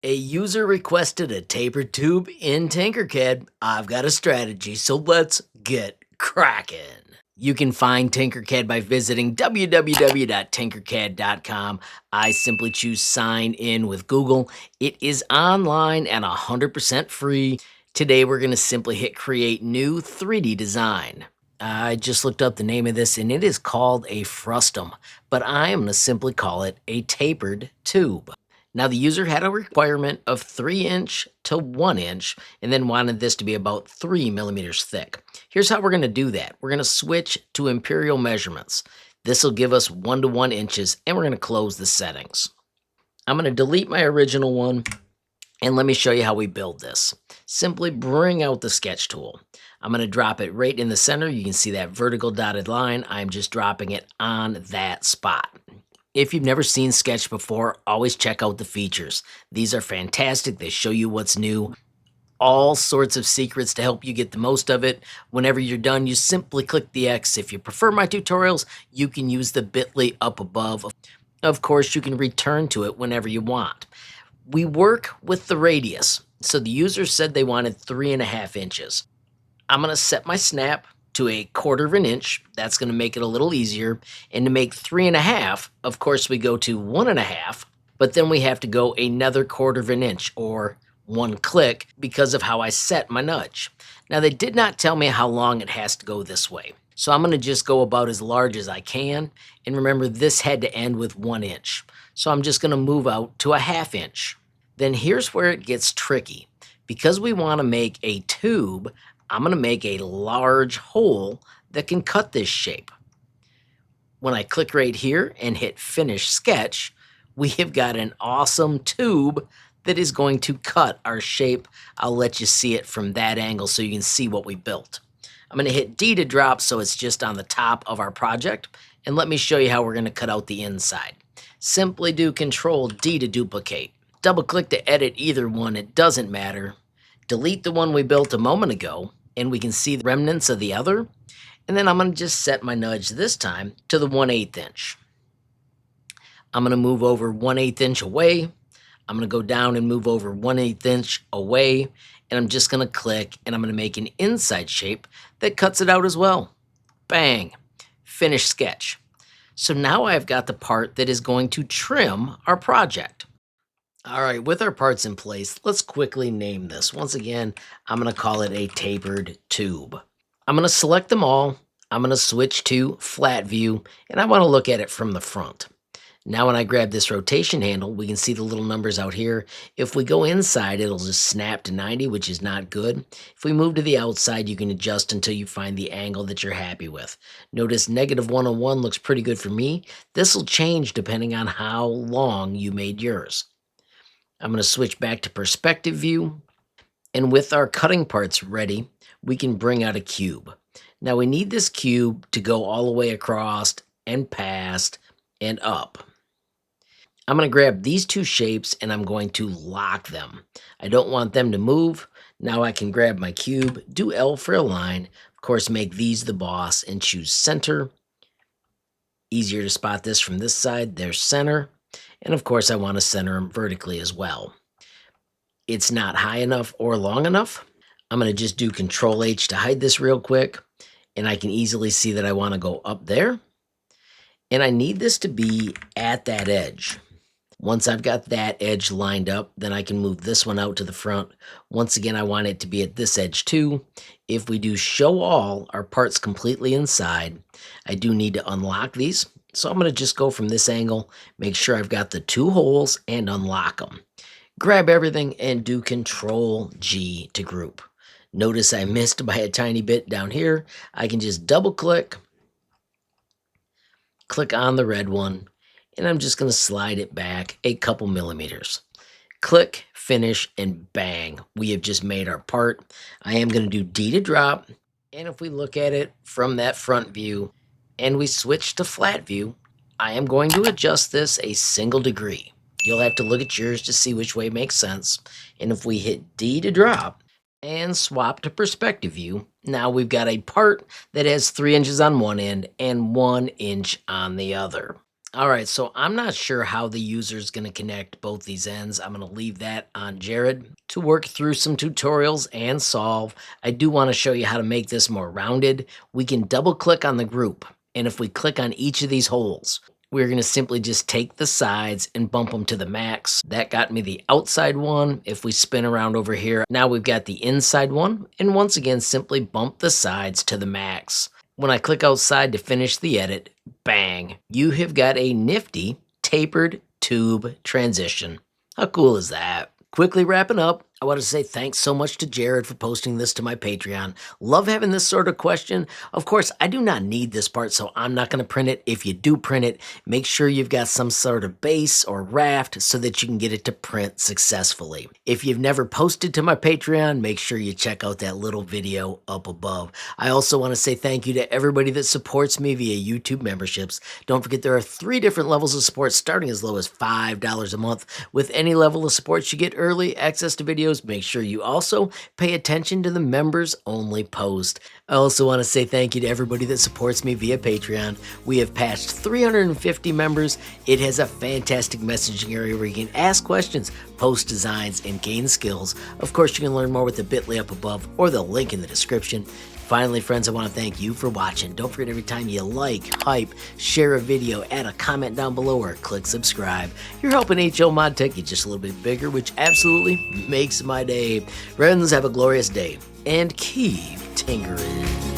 A user requested a tapered tube in Tinkercad. I've got a strategy, so let's get cracking. You can find Tinkercad by visiting www.tinkercad.com. I simply choose sign in with Google. It is online and 100% free. Today we're going to simply hit create new 3D design. I just looked up the name of this and it is called a frustum, but I am going to simply call it a tapered tube. Now, the user had a requirement of 3" to 1" and then wanted this to be about 3 mm thick. Here's how we're going to do that. We're going to switch to imperial measurements. This will give us 1 to 1 inches, and we're going to close the settings. I'm going to delete my original one, and let me show you how we build this. Simply bring out the sketch tool. I'm going to drop it right in the center. You can see that vertical dotted line. I'm just dropping it on that spot. If you've never seen Sketch before, always check out the features. These are fantastic. They show you what's new, all sorts of secrets to help you get the most of it. Whenever you're done, you simply click the X. If you prefer my tutorials, you can use the bit.ly up above. Of course, you can return to it whenever you want. We work with the radius. So the user said they wanted 3.5 inches. I'm going to set my snap to 1/4 inch. That's going to make it a little easier. And to make 3.5, of course, we go to 1.5, but then we have to go another 1/4 inch or 1 click because of how I set my nudge. Now, they did not tell me how long it has to go this way. So I'm going to just go about as large as I can. And remember, this had to end with 1 inch. So I'm just going to move out to 1/2 inch. Then here's where it gets tricky. Because we want to make a tube, I'm going to make a large hole that can cut this shape. When I click right here and hit Finish Sketch, we have got an awesome tube that is going to cut our shape. I'll let you see it from that angle so you can see what we built. I'm going to hit D to drop so it's just on the top of our project. And let me show you how we're going to cut out the inside. Simply do Control D to duplicate. Double click to edit either one, it doesn't matter. Delete the one we built a moment ago, and we can see the remnants of the other. And then I'm going to just set my nudge this time to the 1/8 inch. I'm going to move over 1/8 inch away. I'm going to go down and move over 1/8 inch away. And I'm just going to click, and I'm going to make an inside shape that cuts it out as well. Bang. Finish sketch. So now I've got the part that is going to trim our project. All right, with our parts in place, let's quickly name this. Once again, I'm going to call it a tapered tube. I'm going to select them all. I'm going to switch to flat view, and I want to look at it from the front. Now when I grab this rotation handle, we can see the little numbers out here. If we go inside, it'll just snap to 90, which is not good. If we move to the outside, you can adjust until you find the angle that you're happy with. Notice -101 looks pretty good for me. This will change depending on how long you made yours. I'm going to switch back to perspective view. And with our cutting parts ready, we can bring out a cube. Now we need this cube to go all the way across and past and up. I'm going to grab these two shapes and I'm going to lock them. I don't want them to move. Now I can grab my cube, do L for align, of course make these the boss and choose center. Easier to spot this from this side, there's center. And of course I want to center them vertically as well. It's not high enough or long enough. I'm going to just do Control H to hide this real quick. And I can easily see that I want to go up there. And I need this to be at that edge. Once I've got that edge lined up, then I can move this one out to the front. Once again, I want it to be at this edge too. If we do show all our parts completely inside, I do need to unlock these. So I'm going to just go from this angle, make sure I've got the two holes and unlock them. Grab everything and do Control G to group. Notice I missed by a tiny bit down here. I can just double click on the red one, and I'm just going to slide it back a couple millimeters. Click, finish, and bang, we have just made our part. I am going to do D to drop, and if we look at it from that front view, and we switch to flat view, I am going to adjust this a 1 degree. You'll have to look at yours to see which way makes sense. And if we hit D to drop and swap to perspective view, now we've got a part that has 3 inches on one end and 1 inch on the other. All right, so I'm not sure how the user is going to connect both these ends. I'm going to leave that on Jared to work through some tutorials and solve. I do want to show you how to make this more rounded. We can double click on the group, and if we click on each of these holes, we're going to simply just take the sides and bump them to the max. That got me the outside one. If we spin around over here, now we've got the inside one, and once again, simply bump the sides to the max. When I click outside to finish the edit, bang, you have got a nifty tapered tube transition. How cool is that? Quickly wrapping up, I want to say thanks so much to Jared for posting this to my Patreon. Love having this sort of question. Of course, I do not need this part, so I'm not going to print it. If you do print it, make sure you've got some sort of base or raft so that you can get it to print successfully. If you've never posted to my Patreon, make sure you check out that little video up above. I also want to say thank you to everybody that supports me via YouTube memberships. Don't forget there are 3 different levels of support starting as low as $5 a month. With any level of support, you get early access to videos. Make sure you also pay attention to the members only post. I also want to say thank you to everybody that supports me via Patreon. We have passed 350 members. It has a fantastic messaging area where you can ask questions, post designs, and gain skills. Of course, you can learn more with the bit.ly up above or the link in the description. Finally, friends, I want to thank you for watching. Don't forget every time you like, hype, share a video, add a comment down below, or click subscribe. You're helping HLModTech get just a little bit bigger, which absolutely makes my day. Friends, have a glorious day, and keep tinkering.